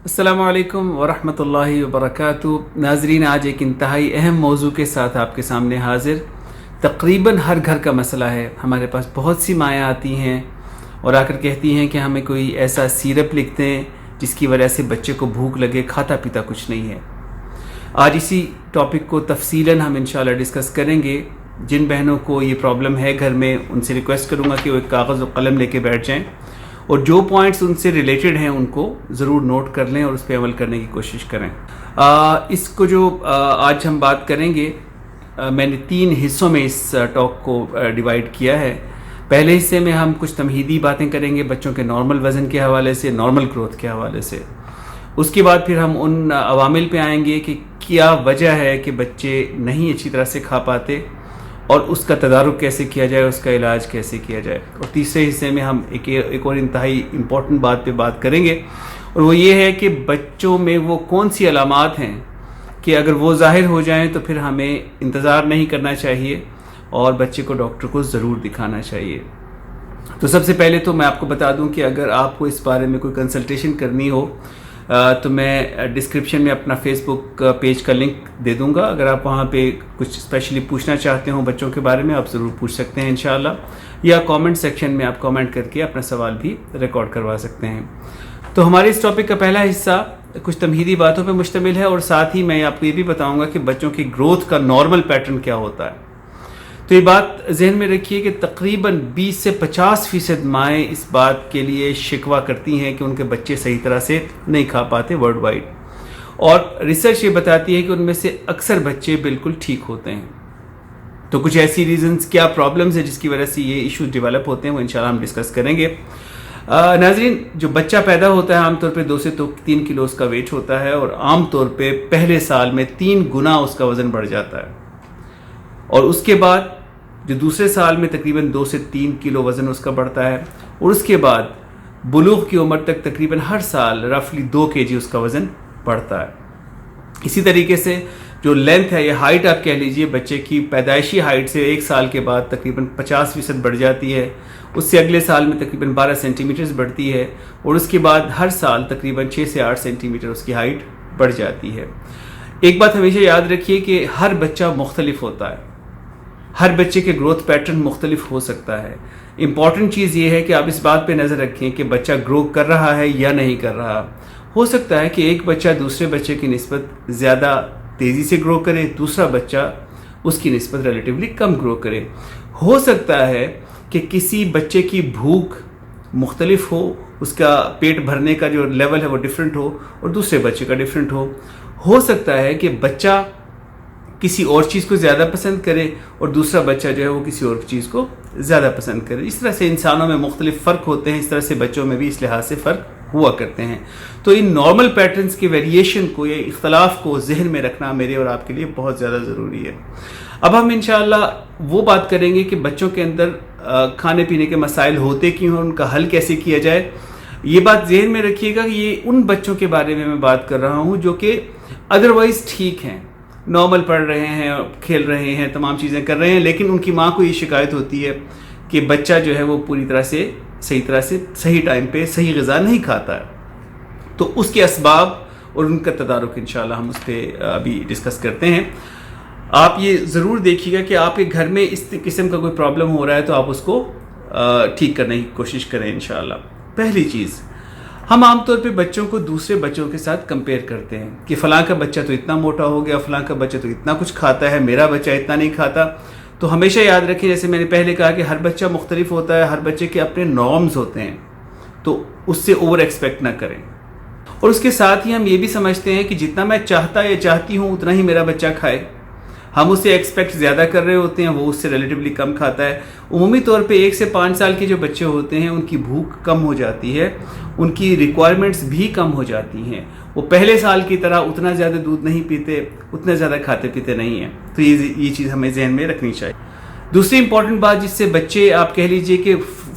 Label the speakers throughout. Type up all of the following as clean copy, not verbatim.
Speaker 1: السلام علیکم ورحمۃ اللہ وبرکاتہ۔ ناظرین، آج ایک انتہائی اہم موضوع کے ساتھ آپ کے سامنے حاضر۔ تقریباً ہر گھر کا مسئلہ ہے۔ ہمارے پاس بہت سی مائیں آتی ہیں اور آ کر کہتی ہیں کہ ہمیں کوئی ایسا سیرپ لکھ دیں جس کی وجہ سے بچے کو بھوک لگے، کھاتا پیتا کچھ نہیں ہے۔ آج اسی ٹاپک کو تفصیلاً ہم انشاءاللہ ڈسکس کریں گے۔ جن بہنوں کو یہ پرابلم ہے گھر میں، ان سے ریکویسٹ کروں گا کہ وہ ایک کاغذ و قلم لے کے بیٹھ جائیں اور جو پوائنٹس ان سے ریلیٹڈ ہیں ان کو ضرور نوٹ کر لیں اور اس پہ عمل کرنے کی کوشش کریں۔ اس کو جو آج ہم بات کریں گے، میں نے 3 حصوں میں اس ٹاک کو ڈیوائیڈ کیا ہے۔ پہلے حصے میں ہم کچھ تمہیدی باتیں کریں گے بچوں کے نارمل وزن کے حوالے سے، نارمل گروتھ کے حوالے سے۔ اس کے بعد پھر ہم ان عوامل پہ آئیں گے کہ کیا وجہ ہے کہ بچے نہیں اچھی طرح سے کھا پاتے اور اس کا تدارک کیسے کیا جائے، اس کا علاج کیسے کیا جائے۔ اور تیسرے حصے میں ہم ایک اور انتہائی امپورٹنٹ بات پہ بات کریں گے، اور وہ یہ ہے کہ بچوں میں وہ کون سی علامات ہیں کہ اگر وہ ظاہر ہو جائیں تو پھر ہمیں انتظار نہیں کرنا چاہیے اور بچے کو ڈاکٹر کو ضرور دکھانا چاہیے۔ تو سب سے پہلے تو میں آپ کو بتا دوں کہ اگر آپ کو اس بارے میں کوئی کنسلٹیشن کرنی ہو تو میں ڈسکرپشن میں اپنا فیس بک پیج کا لنک دے دوں گا۔ اگر آپ وہاں پہ کچھ اسپیشلی پوچھنا چاہتے ہوں بچوں کے بارے میں، آپ ضرور پوچھ سکتے ہیں انشاءاللہ، یا کامنٹ سیکشن میں آپ کامنٹ کر کے اپنا سوال بھی ریکارڈ کروا سکتے ہیں۔ تو ہمارے اس ٹاپک کا پہلا حصہ کچھ تمہیدی باتوں پہ مشتمل ہے، اور ساتھ ہی میں آپ کو یہ بھی بتاؤں گا کہ بچوں کی گروتھ کا نارمل پیٹرن کیا ہوتا ہے۔ تو یہ بات ذہن میں رکھیے کہ تقریباً 20 سے 50% مائیں اس بات کے لیے شکوہ کرتی ہیں کہ ان کے بچے صحیح طرح سے نہیں کھا پاتے ورلڈ وائڈ، اور ریسرچ یہ بتاتی ہے کہ ان میں سے اکثر بچے بالکل ٹھیک ہوتے ہیں۔ تو کچھ ایسی ریزنز، کیا پرابلمز ہیں جس کی وجہ سے یہ ایشوز ڈیولپ ہوتے ہیں، وہ انشاءاللہ ہم ڈسکس کریں گے۔ ناظرین، جو بچہ پیدا ہوتا ہے عام طور پہ 2 سے 3 کلو اس کا ویٹ ہوتا ہے، اور عام طور پہ پہلے سال میں 3 گنا اس کا وزن بڑھ جاتا ہے، اور اس کے بعد جو دوسرے سال میں تقریباً 2 سے 3 کلو وزن اس کا بڑھتا ہے، اور اس کے بعد بلوغ کی عمر تک تقریباً ہر سال رفلی 2 kg اس کا وزن بڑھتا ہے۔ اسی طریقے سے جو لینتھ ہے، یہ ہائٹ آپ کہہ لیجئے، بچے کی پیدائشی ہائٹ سے 1 سال کے بعد تقریباً 50% بڑھ جاتی ہے، اس سے اگلے سال میں تقریباً 12 سینٹی میٹرز بڑھتی ہے، اور اس کے بعد ہر سال تقریباً 6 سے 8 سینٹی میٹر اس کی ہائٹ بڑھ جاتی ہے۔ ایک بات ہمیشہ یاد رکھیے کہ ہر بچہ مختلف ہوتا ہے، ہر بچے کے گروتھ پیٹرن مختلف ہو سکتا ہے۔ امپورٹنٹ چیز یہ ہے کہ آپ اس بات پہ نظر رکھیں کہ بچہ گرو کر رہا ہے یا نہیں کر رہا۔ ہو سکتا ہے کہ ایک بچہ دوسرے بچے کی نسبت زیادہ تیزی سے گرو کرے، دوسرا بچہ اس کی نسبت ریلیٹیولی کم گرو کرے۔ ہو سکتا ہے کہ کسی بچے کی بھوک مختلف ہو، اس کا پیٹ بھرنے کا جو لیول ہے وہ ڈیفرنٹ ہو، اور دوسرے بچے کا ڈیفرنٹ ہو۔ ہو سکتا ہے کہ بچہ کسی اور چیز کو زیادہ پسند کرے اور دوسرا بچہ جو ہے وہ کسی اور چیز کو زیادہ پسند کرے۔ اس طرح سے انسانوں میں مختلف فرق ہوتے ہیں، اس طرح سے بچوں میں بھی اس لحاظ سے فرق ہوا کرتے ہیں۔ تو ان نارمل پیٹرنز کی ویریشن کو، یا اختلاف کو ذہن میں رکھنا میرے اور آپ کے لیے بہت زیادہ ضروری ہے۔ اب ہم انشاءاللہ وہ بات کریں گے کہ بچوں کے اندر کھانے پینے کے مسائل ہوتے کیوں ہیں، ان کا حل کیسے کیا جائے۔ یہ بات ذہن میں رکھیے گا کہ یہ ان بچوں کے بارے میں بات کر رہا ہوں جو کہ ادروائز ٹھیک ہیں، نارمل پڑھ رہے ہیں، کھیل رہے ہیں، تمام چیزیں کر رہے ہیں، لیکن ان کی ماں کو یہ شکایت ہوتی ہے کہ بچہ جو ہے وہ پوری طرح سے صحیح ٹائم پہ صحیح غذا نہیں کھاتا ہے۔ تو اس کے اسباب اور ان کا تدارک انشاءاللہ ہم اس پہ ابھی ڈسکس کرتے ہیں۔ آپ یہ ضرور دیکھیے گا کہ آپ کے گھر میں اس قسم کا کوئی پرابلم ہو رہا ہے تو آپ اس کو ٹھیک کرنے کی کوشش کریں انشاءاللہ۔ پہلی چیز، ہم عام طور پہ بچوں کو دوسرے بچوں کے ساتھ کمپیئر کرتے ہیں کہ فلاں کا بچہ تو اتنا موٹا ہو گیا، فلاں کا بچہ تو اتنا کچھ کھاتا ہے، میرا بچہ اتنا نہیں کھاتا۔ تو ہمیشہ یاد رکھیں، جیسے میں نے پہلے کہا کہ ہر بچہ مختلف ہوتا ہے، ہر بچے کے اپنے نارمز ہوتے ہیں، تو اس سے اوور ایکسپیکٹ نہ کریں۔ اور اس کے ساتھ ہی ہم یہ بھی سمجھتے ہیں کہ جتنا میں چاہتا یا چاہتی ہوں اتنا ہی میرا بچہ کھائے۔ ہم اسے ایکسپیکٹ زیادہ کر رہے ہوتے ہیں، وہ اس سے ریلیٹیولی کم کھاتا ہے۔ عمومی طور پہ 1 سے 5 سال کے جو بچے ہوتے ہیں ان کی بھوک کم ہو جاتی ہے، ان کی ریکوائرمنٹس بھی کم ہو جاتی ہیں۔ وہ پہلے سال کی طرح اتنا زیادہ دودھ نہیں پیتے، اتنا زیادہ کھاتے پیتے نہیں ہیں۔ تو یہ چیز ہمیں ذہن میں رکھنی چاہیے۔ دوسری امپورٹنٹ بات جس سے بچے آپ کہہ لیجئے کہ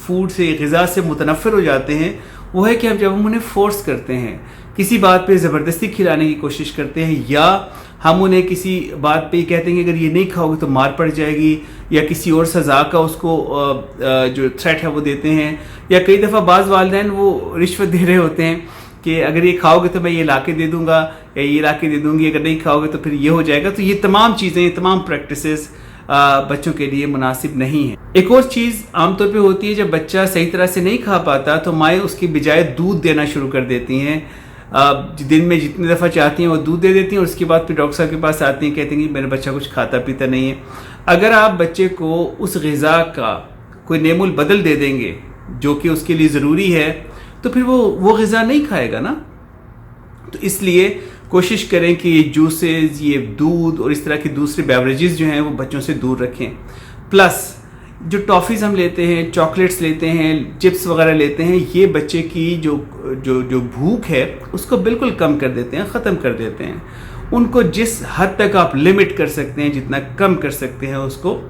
Speaker 1: فوڈ سے، غذا سے متنفر ہو جاتے ہیں، وہ ہے کہ جب ہم انہیں فورس کرتے ہیں، کسی بات پہ زبردستی کھلانے کی کوشش کرتے ہیں، یا ہم انہیں کسی بات پہ کہتے ہیں کہ اگر یہ نہیں کھاؤ گے تو مار پڑ جائے گی، یا کسی اور سزا کا اس کو جو تھریٹ ہے وہ دیتے ہیں، یا کئی دفعہ بعض والدین وہ رشوت دے رہے ہوتے ہیں کہ اگر یہ کھاؤ گے تو میں یہ لا کے دے دوں گا یا یہ لا کے دے دوں گی، اگر نہیں کھاؤ گے تو پھر یہ ہو جائے گا. تو یہ تمام چیزیں، یہ تمام پریکٹسز بچوں کے لیے مناسب نہیں ہیں. ایک اور چیز عام طور پہ ہوتی ہے، جب بچہ صحیح طرح سے نہیں کھا پاتا تو مائیں اس کی بجائے دودھ دینا شروع کر دیتی ہیں. دن میں جتنی دفعہ چاہتی ہیں وہ دودھ دے دیتی ہیں، اور اس کے بعد پھر ڈاکٹر صاحب کے پاس آتی ہیں، کہتے ہیں کہ میرا بچہ کچھ کھاتا پیتا نہیں ہے. اگر آپ بچے کو اس غذا کا کوئی نعم البدل دے دیں گے جو کہ اس کے لیے ضروری ہے، تو پھر وہ غذا نہیں کھائے گا نا. تو اس لیے کوشش کریں کہ یہ جوسز، یہ دودھ اور اس طرح کی دوسرے بیوریجز جو ہیں وہ بچوں سے دور رکھیں. پلس جو ٹافیز ہم لیتے ہیں، چاکلیٹس لیتے ہیں، چپس وغیرہ لیتے ہیں، یہ بچے کی جو بھوک ہے اس کو بالکل کم کر دیتے ہیں، ختم کر دیتے ہیں. ان کو جس حد تک آپ لمٹ کر سکتے ہیں، جتنا کم کر سکتے ہیں، اس کو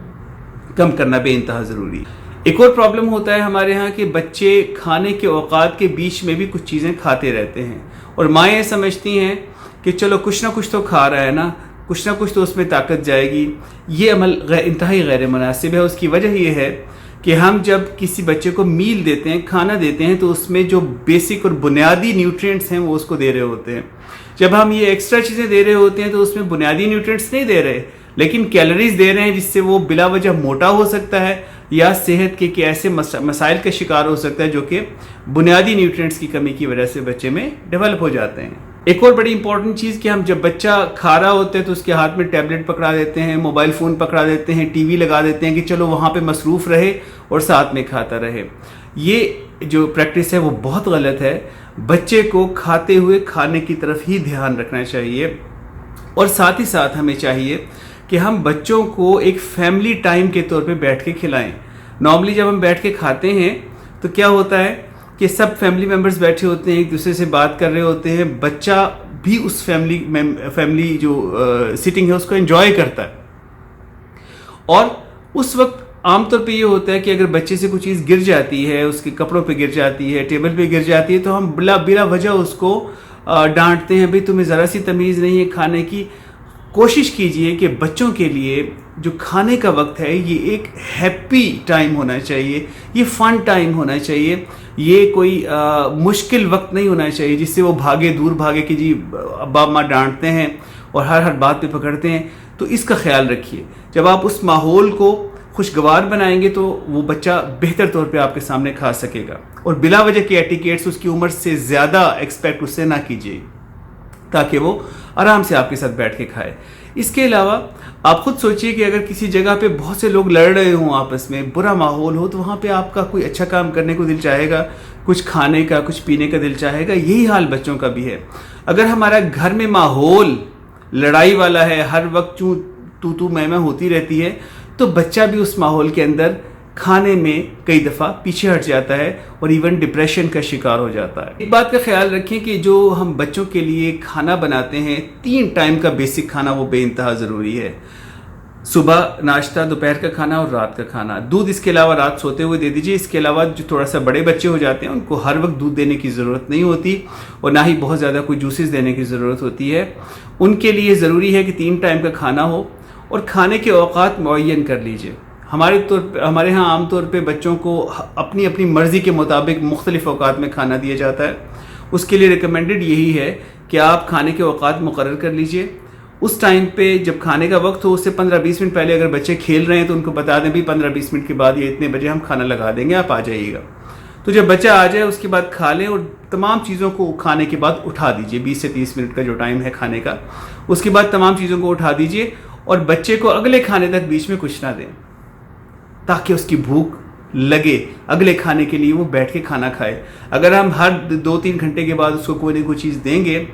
Speaker 1: کم کرنا بے انتہا ضروری ہے. ایک اور پرابلم ہوتا ہے ہمارے ہاں کہ بچے کھانے کے اوقات کے بیچ میں بھی کچھ چیزیں کھاتے رہتے ہیں، اور مائیں سمجھتی ہیں کہ چلو کچھ نہ کچھ تو کھا رہا ہے نا، کچھ نہ کچھ تو اس میں طاقت جائے گی. یہ عمل انتہائی غیر مناسب ہے. اس کی وجہ یہ ہے کہ ہم جب کسی بچے کو میل دیتے ہیں، کھانا دیتے ہیں، تو اس میں جو بیسک اور بنیادی نیوٹرینٹس ہیں وہ اس کو دے رہے ہوتے ہیں. جب ہم یہ ایکسٹرا چیزیں دے رہے ہوتے ہیں تو اس میں بنیادی نیوٹرینٹس نہیں دے رہے، لیکن کیلوریز دے رہے ہیں، جس سے وہ بلا وجہ موٹا ہو سکتا ہے یا صحت کے ایسے مسائل کا شکار ہو سکتا ہے جو کہ بنیادی نیوٹرینٹس کی کمی کی وجہ سے بچے میں ڈیولپ ہو جاتے ہیں. ایک اور بڑی امپورٹنٹ چیز کہ ہم جب بچہ کھا رہا ہوتا ہے تو اس کے ہاتھ میں ٹیبلٹ پکڑا دیتے ہیں، موبائل فون پکڑا دیتے ہیں، ٹی وی لگا دیتے ہیں کہ چلو وہاں پہ مصروف رہے اور ساتھ میں کھاتا رہے. یہ جو پریکٹس ہے وہ بہت غلط ہے. بچے کو کھاتے ہوئے کھانے کی طرف ہی دھیان رکھنا چاہیے، اور ساتھ ہی ساتھ ہمیں چاہیے کہ ہم بچوں کو ایک فیملی ٹائم کے طور پہ بیٹھ کے کھلائیں. نارملی جب ہم بیٹھ کے کھاتے ہیں تو کیا ہوتا ہے کہ سب فیملی ممبرز بیٹھے ہوتے ہیں، ایک دوسرے سے بات کر رہے ہوتے ہیں، بچہ بھی اس فیملی جو سیٹنگ ہے اس کو انجوائے کرتا ہے. اور اس وقت عام طور پہ یہ ہوتا ہے کہ اگر بچے سے کوئی چیز گر جاتی ہے، اس کے کپڑوں پہ گر جاتی ہے، ٹیبل پہ گر جاتی ہے، تو ہم بلا وجہ اس کو ڈانٹتے ہیں، بھئی تمہیں ذرا سی تمیز نہیں ہے کھانے کی. کوشش کیجئے کہ بچوں کے لیے جو کھانے کا وقت ہے یہ ایک ہیپی ٹائم ہونا چاہیے، یہ فن ٹائم ہونا چاہیے، یہ کوئی مشکل وقت نہیں ہونا چاہیے جس سے وہ دور بھاگے کہ جی ابا اماں ڈانٹتے ہیں اور ہر بات پہ پکڑتے ہیں. تو اس کا خیال رکھیے. جب آپ اس ماحول کو خوشگوار بنائیں گے تو وہ بچہ بہتر طور پہ آپ کے سامنے کھا سکے گا، اور بلا وجہ کے ایٹیکیٹس اس کی عمر سے زیادہ ایکسپیکٹ اس سے نہ کیجیے تاکہ وہ آرام سے آپ کے ساتھ بیٹھ کے کھائے. اس کے علاوہ آپ خود سوچئے کہ اگر کسی جگہ پہ بہت سے لوگ لڑ رہے ہوں، آپس میں برا ماحول ہو، تو وہاں پہ آپ کا کوئی اچھا کام کرنے کو دل چاہے گا، کچھ کھانے کا، کچھ پینے کا دل چاہے گا. یہی حال بچوں کا بھی ہے. اگر ہمارا گھر میں ماحول لڑائی والا ہے، ہر وقت تو میں ہوتی رہتی ہے، تو بچہ بھی اس ماحول کے اندر کھانے میں کئی دفعہ پیچھے ہٹ جاتا ہے اور ایون ڈپریشن کا شکار ہو جاتا ہے. ایک بات کا خیال رکھیں کہ جو ہم بچوں کے لیے کھانا بناتے ہیں، 3 ٹائم کا بیسک کھانا وہ بے انتہا ضروری ہے. صبح ناشتہ، دوپہر کا کھانا اور رات کا کھانا. دودھ اس کے علاوہ رات سوتے ہوئے دے دیجیے. اس کے علاوہ جو تھوڑا سا بڑے بچے ہو جاتے ہیں ان کو ہر وقت دودھ دینے کی ضرورت نہیں ہوتی، اور نہ ہی بہت زیادہ کوئی جوسز دینے کی ضرورت ہوتی ہے. ان کے لیے ضروری ہے کہ 3 ٹائم کا کھانا ہو، اور کھانے کے اوقات معین کر لیجئے. ہمارے ہاں عام طور پہ بچوں کو اپنی مرضی کے مطابق مختلف اوقات میں کھانا دیا جاتا ہے. اس کے لیے ریکمینڈڈ یہی ہے کہ آپ کھانے کے اوقات مقرر کر لیجئے. اس ٹائم پہ جب کھانے کا وقت ہو اس سے 15-20 منٹ پہلے اگر بچے کھیل رہے ہیں تو ان کو بتا دیں بھی 15-20 منٹ کے بعد یہ اتنے بجے ہم کھانا لگا دیں گے، آپ آ جائیے گا. تو جب بچہ آ جائے اس کے بعد کھا لیں، اور تمام چیزوں کو کھانے کے بعد اٹھا دیجئے. 20 سے 30 منٹ کا جو ٹائم ہے کھانے کا، اس کے بعد تمام چیزوں کو اٹھا دیجئے، اور بچے کو اگلے کھانے تک بیچ میں کچھ نہ دیں تاکہ اس کی بھوک لگے اگلے کھانے کے لیے وہ بیٹھ کے کھانا کھائے. اگر ہم ہر 2-3 گھنٹے کے بعد اس کو کوئی نہ کوئی چیز دیں گے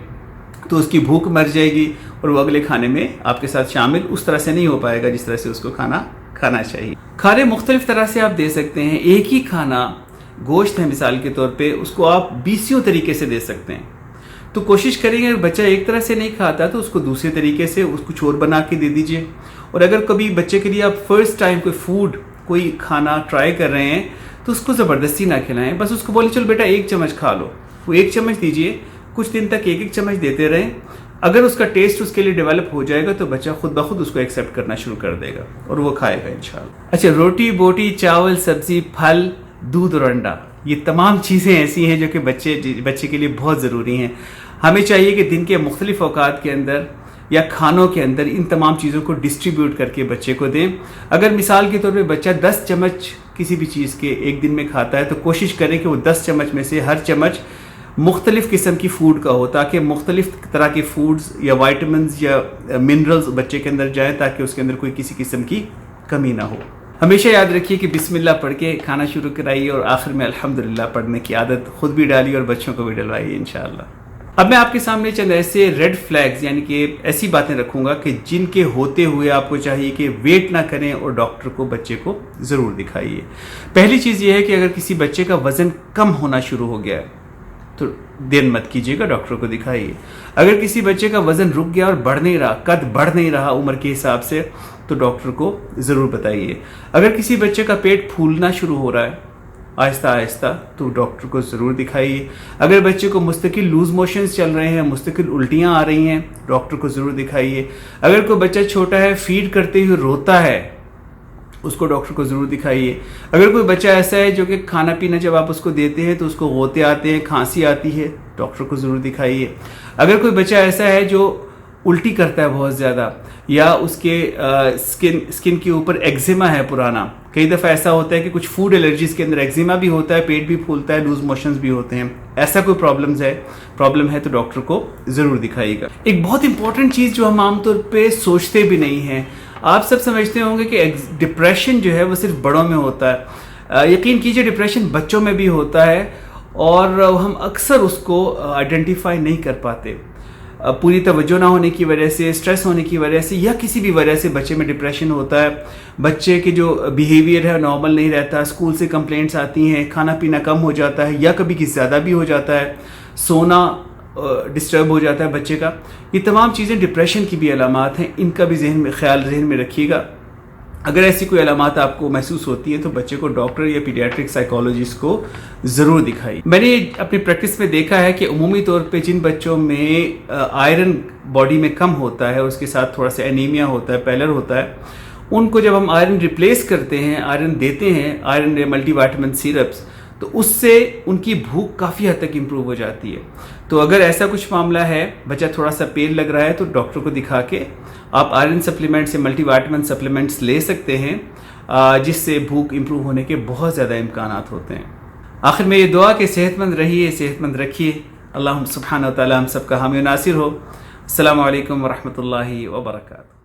Speaker 1: تو اس کی بھوک مر جائے گی، اور وہ اگلے کھانے میں آپ کے ساتھ شامل اس طرح سے نہیں ہو پائے گا جس طرح سے اس کو کھانا چاہیے. کھانے مختلف طرح سے آپ دے سکتے ہیں. ایک ہی کھانا گوشت ہے مثال کے طور پہ، اس کو آپ 20 طریقے سے دے سکتے ہیں. تو کوشش کریں گے اگر بچہ ایک طرح سے نہیں کھاتا تو اس کو دوسرے طریقے سے اس کو اور بنا کے دے دیجئے. اور اگر کبھی بچے کے لیے آپ فرسٹ ٹائم کوئی کھانا ٹرائی کر رہے ہیں تو اس کو زبردستی نہ کھلائیں. بس اس کو بولیں چل بیٹا 1 چمچ کھا لو. وہ 1 چمچ دیجئے، کچھ دن تک 1 چمچ دیتے رہیں. اگر اس کا ٹیسٹ اس کے لیے ڈیولپ ہو جائے گا تو بچہ خود بخود اس کو ایکسیپٹ کرنا شروع کر دے گا اور وہ کھائے گا انشاءاللہ. اچھا، روٹی بوٹی چاول سبزی پھل دودھ اور انڈا، یہ تمام چیزیں ایسی ہیں جو کہ بچے کے لیے بہت ضروری ہیں. ہمیں چاہیے کہ دن کے مختلف اوقات کے اندر یا کھانوں کے اندر ان تمام چیزوں کو ڈسٹریبیوٹ کر کے بچے کو دیں. اگر مثال کے طور پہ بچہ 10 چمچ کسی بھی چیز کے ایک دن میں کھاتا ہے تو کوشش کریں کہ وہ 10 چمچ میں سے ہر چمچ مختلف قسم کی فوڈ کا ہو، تاکہ مختلف طرح کے فوڈز یا وائٹامنز یا منرلز بچے کے اندر جائیں، تاکہ اس کے اندر کوئی کسی قسم کی کمی نہ ہو. ہمیشہ یاد رکھیے کہ بسم اللہ پڑھ کے کھانا شروع کرائیے اور آخر میں الحمدللہ پڑھنے کی عادت خود بھی ڈالیے اور بچوں کو بھی ڈلوائیے انشاءاللہ. اب میں آپ کے سامنے چند ایسے ریڈ فلیگز یعنی کہ ایسی باتیں رکھوں گا کہ جن کے ہوتے ہوئے آپ کو چاہیے کہ ویٹ نہ کریں اور ڈاکٹر کو بچے کو ضرور دکھائیے. پہلی چیز یہ ہے کہ اگر کسی بچے کا وزن کم ہونا شروع ہو گیا ہے تو دیر مت کیجیے گا، ڈاکٹر کو دکھائیے. اگر کسی بچے کا وزن رک گیا اور بڑھ نہیں رہا، قد بڑھ نہیں رہا عمر کے حساب سے، تو ڈاکٹر کو ضرور بتائیے. اگر کسی بچے کا پیٹ پھولنا شروع ہو رہا ہے آہستہ آہستہ تو ڈاکٹر کو ضرور دکھائیے. اگر بچے کو مستقل لوز موشنز چل رہے ہیں، مستقل الٹیاں آ رہی ہیں، ڈاکٹر کو ضرور دکھائیے. اگر کوئی بچہ چھوٹا ہے فیڈ کرتے ہوئے روتا ہے، اس کو ڈاکٹر کو ضرور دکھائیے. اگر کوئی بچہ ایسا ہے جو کہ کھانا پینا جب آپ اس کو دیتے ہیں تو اس کو غوطے آتے ہیں، کھانسی آتی ہے، ڈاکٹر کو ضرور دکھائیے. اگر کوئی بچہ ایسا ہے جو الٹی کرتا ہے بہت زیادہ، یا اس کے اسکن کے اوپر ایگزیما ہے پرانا، کئی دفعہ ایسا ہوتا ہے کہ کچھ فوڈ الرجیز کے اندر ایگزیما بھی ہوتا ہے، پیٹ بھی پھولتا ہے، لوز موشنز بھی ہوتے ہیں، ایسا کوئی پرابلم ہے تو ڈاکٹر کو ضرور دکھائیے گا. ایک بہت امپورٹنٹ چیز جو ہم عام طور پہ سوچتے بھی نہیں ہیں، آپ سب سمجھتے ہوں گے کہ ڈپریشن جو ہے وہ صرف بڑوں میں ہوتا ہے. یقین کیجئے ڈپریشن بچوں میں بھی ہوتا ہے، اور ہم اکثر اس کو آئیڈینٹیفائی نہیں کر پاتے. پوری توجہ نہ ہونے کی وجہ سے، اسٹریس ہونے کی وجہ سے، یا کسی بھی وجہ سے بچے میں ڈپریشن ہوتا ہے. بچے کے جو بیہیویئر ہے نارمل نہیں رہتا، اسکول سے کمپلینٹس آتی ہیں، کھانا پینا کم ہو جاتا ہے یا کبھی کچھ زیادہ بھی ہو جاتا ہے، سونا ڈسٹرب ہو جاتا ہے بچے کا. یہ تمام چیزیں ڈپریشن کی بھی علامات ہیں، ان کا بھی ذہن میں رکھیے گا. اگر ایسی کوئی علامات آپ کو محسوس ہوتی ہے تو بچے کو ڈاکٹر یا پیڈیاٹرک سائیکالوجسٹ کو ضرور دکھائیے. میں نے اپنی پریکٹس میں دیکھا ہے کہ عمومی طور پہ جن بچوں میں آئرن باڈی میں کم ہوتا ہے اور اس کے ساتھ تھوڑا سا انیمیا ہوتا ہے، پیلر ہوتا ہے، ان کو جب ہم آئرن ریپلیس کرتے ہیں، آئرن دیتے ہیں، آئرن ملٹی وائٹامن سیرپس، تو اس سے ان کی بھوک کافی حد تک امپروو ہو جاتی ہے. تو اگر ایسا کچھ معاملہ ہے، بچہ تھوڑا سا پیل لگ رہا ہے، تو ڈاکٹر کو دکھا کے آپ آئرن سپلیمنٹس یا ملٹی وائٹامن سپلیمنٹس لے سکتے ہیں، جس سے بھوک امپروو ہونے کے بہت زیادہ امکانات ہوتے ہیں. آخر میں یہ دعا کہ صحت مند رہیے، صحت مند رکھیے. اللہ سبحانہ و تعالی ہم سب کا حامی و ناصر ہو. السلام علیکم ورحمۃ اللہ وبرکاتہ.